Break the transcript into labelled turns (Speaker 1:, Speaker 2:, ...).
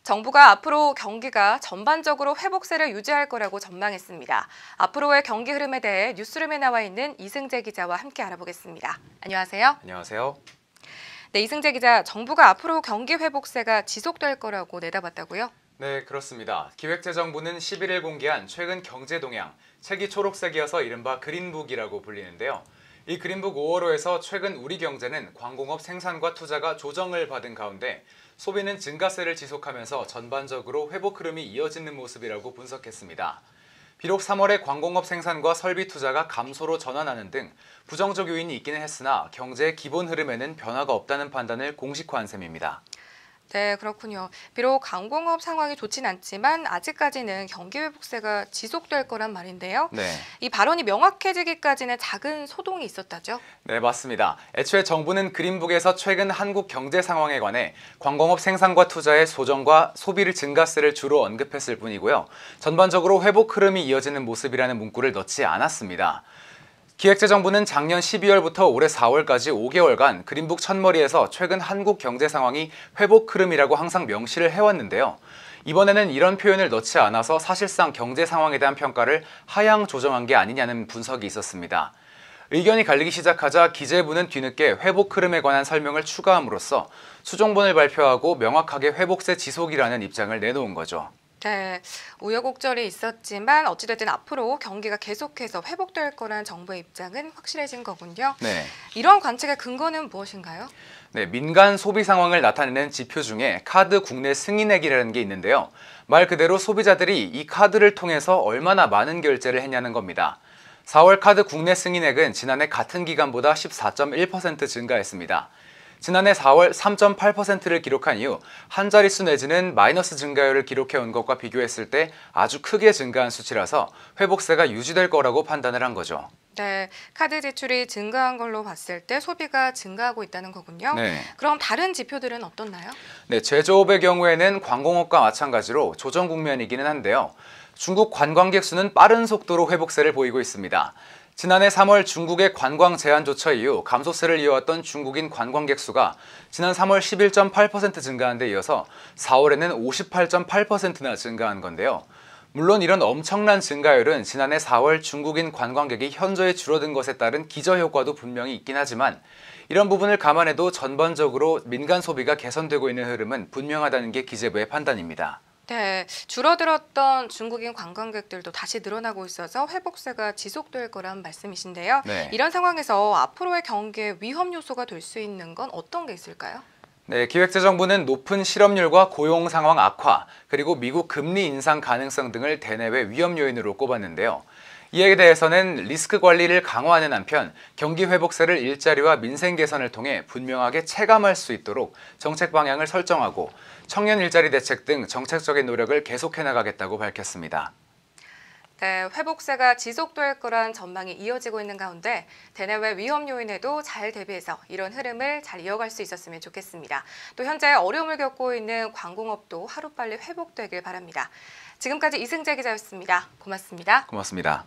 Speaker 1: 정부가 앞으로 경기가 전반적으로 회복세를 유지할 거라고 전망했습니다. 앞으로의 경기 흐름에 대해 뉴스룸에 나와 있는 이승재 기자와 함께 알아보겠습니다. 안녕하세요.
Speaker 2: 안녕하세요.
Speaker 1: 네, 이승재 기자, 정부가 앞으로 경기 회복세가 지속될 거라고 내다봤다고요?
Speaker 2: 네, 그렇습니다. 기획재정부는 11일 공개한 최근 경제 동향, 색이 초록색이어서 이른바 그린북이라고 불리는데요. 이 그린북 5월호에서 최근 우리 경제는 광공업 생산과 투자가 조정을 받은 가운데 소비는 증가세를 지속하면서 전반적으로 회복 흐름이 이어지는 모습이라고 분석했습니다. 비록 3월에 광공업 생산과 설비 투자가 감소로 전환하는 등 부정적 요인이 있기는 했으나 경제의 기본 흐름에는 변화가 없다는 판단을 공식화한 셈입니다.
Speaker 1: 네, 그렇군요. 비록 광공업 상황이 좋진 않지만 아직까지는 경기 회복세가 지속될 거란 말인데요.
Speaker 2: 네.
Speaker 1: 이 발언이 명확해지기까지는 작은 소동이 있었다죠?
Speaker 2: 네, 맞습니다. 애초에 정부는 그린북에서 최근 한국 경제 상황에 관해 광공업 생산과 투자의 소정과 소비를 증가세를 주로 언급했을 뿐이고요. 전반적으로 회복 흐름이 이어지는 모습이라는 문구를 넣지 않았습니다. 기획재정부는 작년 12월부터 올해 4월까지 5개월간 그린북 첫머리에서 최근 한국 경제 상황이 회복 흐름이라고 항상 명시를 해왔는데요. 이번에는 이런 표현을 넣지 않아서 사실상 경제 상황에 대한 평가를 하향 조정한 게 아니냐는 분석이 있었습니다. 의견이 갈리기 시작하자 기재부는 뒤늦게 회복 흐름에 관한 설명을 추가함으로써 수정본을 발표하고 명확하게 회복세 지속이라는 입장을 내놓은 거죠.
Speaker 1: 네, 우여곡절이 있었지만 어찌됐든 앞으로 경기가 계속해서 회복될 거란 정부의 입장은 확실해진 거군요.
Speaker 2: 네.
Speaker 1: 이런 관측의 근거는 무엇인가요?
Speaker 2: 네, 민간 소비 상황을 나타내는 지표 중에 카드 국내 승인액이라는 게 있는데요. 말 그대로 소비자들이 이 카드를 통해서 얼마나 많은 결제를 했냐는 겁니다. 4월 카드 국내 승인액은 지난해 같은 기간보다 14.1% 증가했습니다. 지난해 4월 3.8%를 기록한 이후 한 자릿수 내지는 마이너스 증가율을 기록해온 것과 비교했을 때 아주 크게 증가한 수치라서 회복세가 유지될 거라고 판단을 한 거죠.
Speaker 1: 네, 카드 지출이 증가한 걸로 봤을 때 소비가 증가하고 있다는 거군요.
Speaker 2: 네.
Speaker 1: 그럼 다른 지표들은 어떻나요?
Speaker 2: 네, 제조업의 경우에는 관공업과 마찬가지로 조정 국면이기는 한데요. 중국 관광객 수는 빠른 속도로 회복세를 보이고 있습니다. 지난해 3월 중국의 관광 제한 조처 이후 감소세를 이어왔던 중국인 관광객 수가 지난 3월 11.8% 증가한 데 이어서 4월에는 58.8%나 증가한 건데요. 물론 이런 엄청난 증가율은 지난해 4월 중국인 관광객이 현저히 줄어든 것에 따른 기저효과도 분명히 있긴 하지만 이런 부분을 감안해도 전반적으로 민간 소비가 개선되고 있는 흐름은 분명하다는 게 기재부의 판단입니다.
Speaker 1: 네, 줄어들었던 중국인 관광객들도 다시 늘어나고 있어서 회복세가 지속될 거란 말씀이신데요.
Speaker 2: 네.
Speaker 1: 이런 상황에서 앞으로의 경기에 위험 요소가 될 수 있는 건 어떤 게 있을까요?
Speaker 2: 네, 기획재정부는 높은 실업률과 고용 상황 악화, 그리고 미국 금리 인상 가능성 등을 대내외 위험 요인으로 꼽았는데요. 이에 대해서는 리스크 관리를 강화하는 한편 경기 회복세를 일자리와 민생 개선을 통해 분명하게 체감할 수 있도록 정책 방향을 설정하고 청년 일자리 대책 등 정책적인 노력을 계속해 나가겠다고 밝혔습니다.
Speaker 1: 네, 회복세가 지속될 거란 전망이 이어지고 있는 가운데 대내외 위험 요인에도 잘 대비해서 이런 흐름을 잘 이어갈 수 있었으면 좋겠습니다. 또 현재 어려움을 겪고 있는 관공업도 하루빨리 회복되길 바랍니다. 지금까지 이승재 기자였습니다. 고맙습니다.
Speaker 2: 고맙습니다.